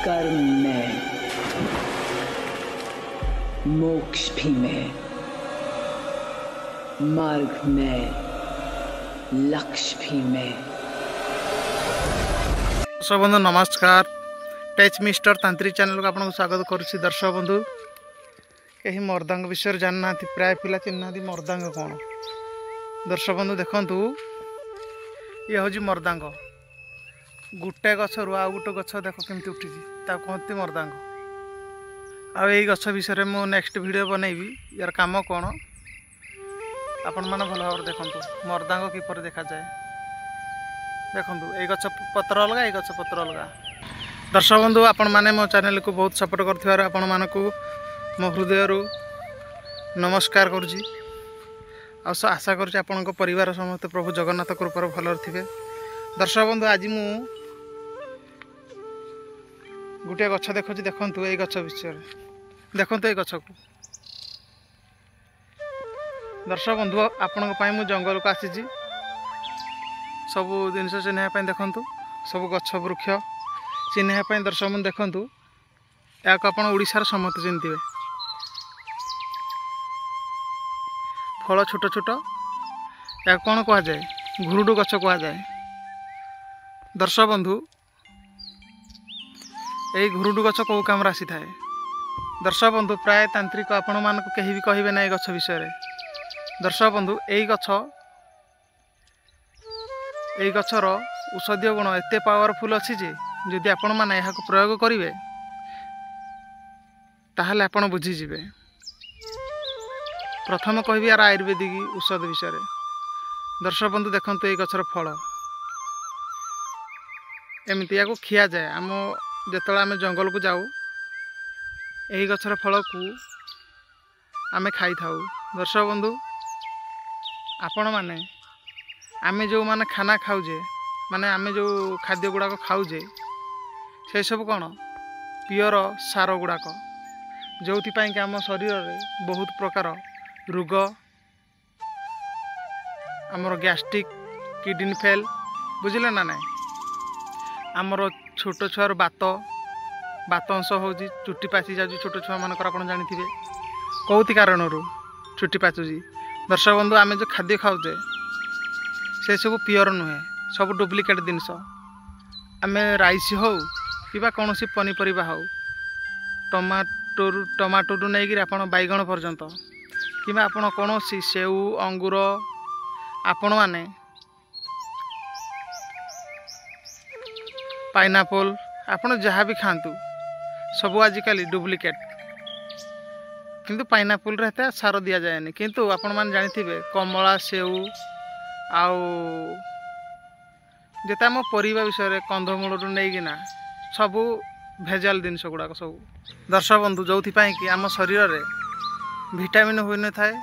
कर्म में, मोक्ष भी में, मार्ग में, लक्ष्य भी में। दर्शक बंधु नमस्कार। टेच मिस्टर तांत्रिक चैनल को आपको स्वागत करुच्ची। दर्शक बंधु कहीं मर्दांग विषय जान ना प्राय पिला चिन्ह ना मर्दांग कौन। दर्शक बंधु देखु ये हूँ मर्दांग। गोटे गचर आउ गोटे गच देख केमती उठी कहते मर्दांग। आई गच विषय मु नेक्स्ट वीडियो बनैबी। यार काम कौन आपण मैंने भल भाव देखु मर्दांग किपर देखा जाए। देखु ये गच पत्र अलग ये गच पत्र अलग। दर्शक बंधु आपण मैंने मो चैनल को बहुत सपोर्ट कर आपण मानक मो हृदय नमस्कार करुच्ची। आशा करुच्ची आपण परिवार समस्त प्रभु जगन्नाथ कृपार भल थे। दर्शक बंधु आज मु गोटे गछ देखुची। देखु ये गछ विषय देखु ये गछ को। दर्शक बंधु आपण मु जंगल को आसी सब जिन चिन्ह देखु सब गछ वृक्ष चिन्ह। दर्शक बंधु देखु या आप ओडिशार समस्त चिन्हते फल छोट छोट या कौन कह जाए घुरुडु गछ कह जाए। दर्शक बंधु यही घुरुडु गछ कौ काम आसी थाए। दर्शक बंधु प्राय तांत्रिक आपण मान कहीं भी कहे ना गछ विषय। दर्शक बंधु यही गछर औषधीय गुण एत पावरफुल अच्छी जे जदि आपण मैंने यहाँ प्रयोग करेंगे ताहले आपण बुझीजे। प्रथम कहबी यार आयुर्वेदिक औषध विषय। दर्शक बंधु देखु ये गछर फल एमती या खिया जाए। आम जिते आम जंगल को जाऊ यही गछर फल को आमे खाई थाऊ। दर्शक बंधु आपण माने आमे जो माने खाना खाऊजे माने आमे जो खाद्य गुड़ाक खाऊजे से सब कौन पियर सार गुड़ाक जो कि आम शरीर में बहुत प्रकार रोग आमर गैस्ट्रिक किडनी फेल बुझिले ना ना आमर छोट छुआर बात अंश हो चुट्टी पाची जाऊँ। छोट छुआ मानक आप जानी कौति कारण चुट्टी पाचुजी। दर्शक बंधु आम जो खाद्य खाऊे से सब पियर नुहे सब डुप्लिकेट जिनस। आम राइस हो कि कौन पनीपरिया हो टमाटो नहीं कि बैगण पर्यंत कि आपण कौन सेऊ अंगूर आपण मैने पाइनापल आपण जहाँ भी खातु सब आजिकल डुप्लिकेट। किंतु पाइनापल रहता सार दि जाए किंतु आपण मैंने जानी कमला सेऊ आउ जेते आम परिवा विषय कंधमूल नहीं कि सबू भेजाल जिनस गुड़ाक सब। दर्शक बंधु जो कि आम शरीर में विटामिन हो न थाए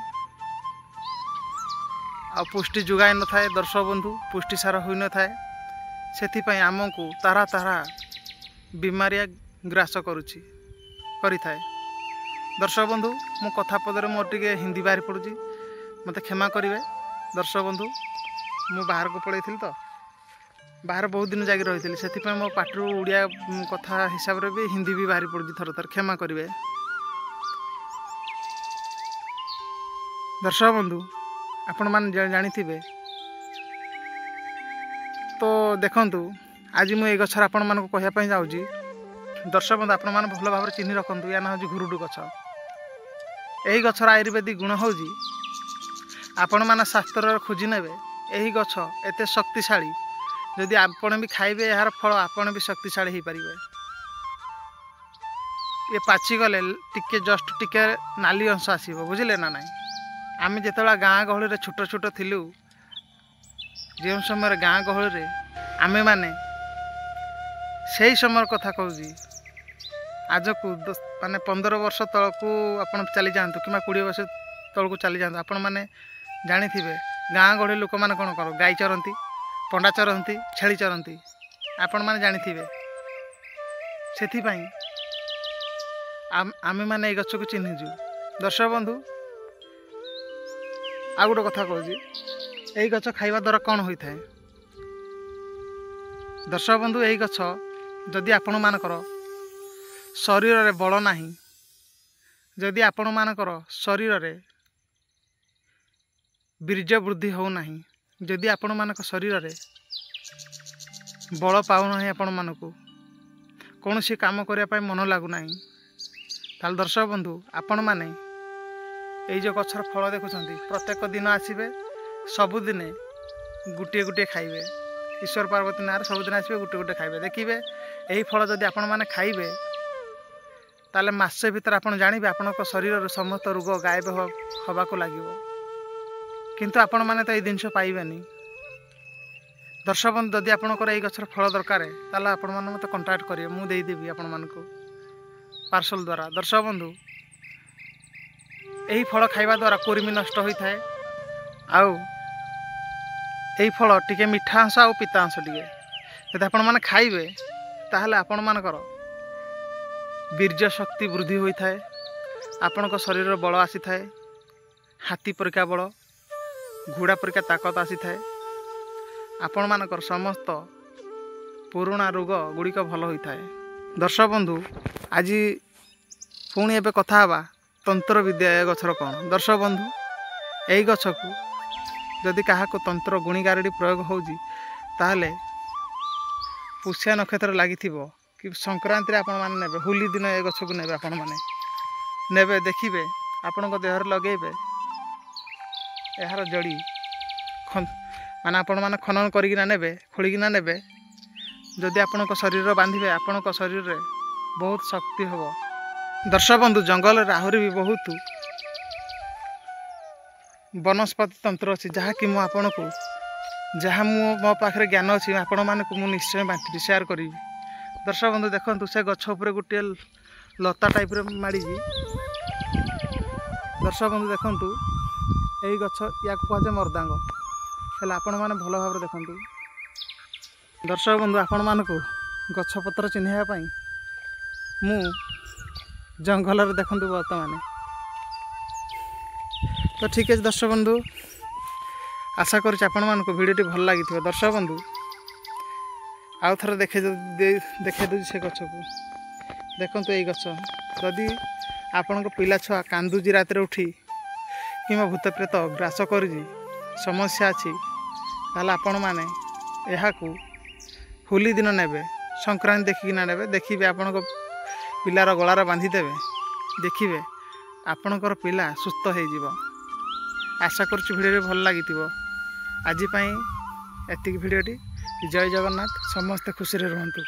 आ पुष्टि जोगाई न थाए। दर्शक बंधु पुष्टि सार हो न थाए से आमको तारा तारा बीमारिया ग्रास करुच्ची करि थाए। दर्शक बंधु मो कथा पदरे मोर टिके हिंदी बाहरी पड़ुची मत क्षमा करेंगे। दर्शक बंधु मु बाहर को पड़े तो बाहर बहुत दिन जागी रही से मो पाटरू उड़िया कथा हिसाब रे भी हिंदी भी बाहरी पड़ुची थर थर क्षमा करेंगे। दर्शक बंधु आपण मान जानी तो देखंतु आज मुझे गछर आपण मान कहवाई जाऊँगी। दर्शक बंधु आपण मैंने भल भाव चिन्ह रखु या ना हूँ घुरुडु गछ। यही गछर आयुर्वेदिक गुण हूँ आपण मैंने शास्त्र खोजी ने यही गछ एत शक्तिशाली जदि आपण भी खाइबे यार फल आपण भी शक्तिशाली हो पारे। ये पाची गले टिके जस्ट टिके नाली अंश आसो बुझिले ना नाई। आम जिते गाँ गहली छोट छोट थिलु जो समय गाँ गहली आमे माने से समय कथा कहूँ आज को माने 15 वर्ष तल को आप चली जातु कि 20 वर्ष तल को चली जातु आपण मैंने जानी थे गाँ गहली लोक मैंने कौन कर गाई चरती पंडा चरती छेली चरती आपण मैंने जानी थे से आमे माने ये गछ को चिन्हजु। दर्शक बंधु आ गोटे कथा कहूँ यही गछ खाइबा द्वारा कौन होता है। दर्शक बंधु यही गछ जदि आपण मानकर शरीर में बल नहीं, जदि आपण मानकर शरीर में वीर्य वृद्धि होना, जदि आपण मानक शरीर में बल पाऊना आपण मानक कौन सी काम करने मन लगुना, ताल दर्शक बंधु आपण मैंने ये जो गचर फल देखुं प्रत्येक दिन आसबे, सबुदिने गोटे गोटे खाइबे, ईश्वर पार्वती ना सबुदिन आसबे गोटे गोटे खाइबे, देखिए यही फल जदि आपण मैंने खाइबे ताले मासे भीतर आपण जानिबे आपण शरीर समस्त रोग गायब हवा को लगे, किंतु आपण मैंने तो ये जिनस पाइबेनी। दर्शक बंधु जदि आपंकर ये गचर फल दरकार ताला आपण मैंने मत कंटाक्ट करेंगे, मुझे देदेवी आपण मानक पार्सल द्वारा। दर्शक बंधु यही फल खाइबा द्वारा कुर्मी नष्ट होता है, आउ यही फल टिके मीठा अंश आ पिता अंश टिके जब आपण मैंने खाइबे ताहले आपण मानकर वीर्य शक्ति वृद्धि होता है, आपण शरीर बल आसी थाए, हाथी परिका बल घोड़ा परिका ताकत आसी थाए, आपण मानकर समस्त पुराणा रोग गुड़िक भल होता है। दर्शक बंधु आज पुणी एबे कथा हवा तंत्र विद्या ए गछर कौन। दर्शक बंधु यही गछ को जदि क्या तंत्र गुणी गारेडी प्रयोग होजी ताहले पुष्या नक्षत्र लगी कि संक्रांति आपण मैंने नेबे, होली दिन ए गछ को नेबे, आपण मैंने नेबे देखिए आपण देहर लगेबे, यार जड़ी माने आपण मैंने खनन करिकिना नेबे, खोलिकिना नेबे, जदि आपण शरीर बांधिबे आपण शरीर रे बहुत शक्ति हबो। दर्शक बंधु जंगल आहरी भी बहुत वनस्पति तंत्र अच्छी जहाँकि मु आपण को जहाँ मो पाखे ज्ञान अच्छी आपण मानक मु निश्चय बांटी शेयर करी। दर्शक बंधु देखु से गछ उपर गोटे लता टाइप माड़ी, दर्शक बंधु देखु यही गछ या कहुए मर्दांग है, आपण मैंने भल भाव देखु। दर्शक बंधु आपण मानक गछपत्र चिन्हवाई मु जंगल देखु बर्तमान। तो ठीक है दर्शक बंधु, आशा कर भिडियोटी भल लगी। दर्शक बंधु आउ थे देखे दूसरी से गछ को देखु, यही गछ जदि आपण पिला छुआ कांदुजी रात उठी कि भूत प्रेत ग्रास कर समस्या अच्छी ताल आपण मैंने यहाँ होली दिन नेबे, संक्रांति देखिकिना नेबे, देखिए आपण पिलार गलार बांधिदेवे, देखिए आपणकर पिला सुस्थ हो। आशा कर भिडियो भल लगी। आज एतिक भिडियोटी। जय जगन्नाथ, समस्ते खुशी रे रुहंतु।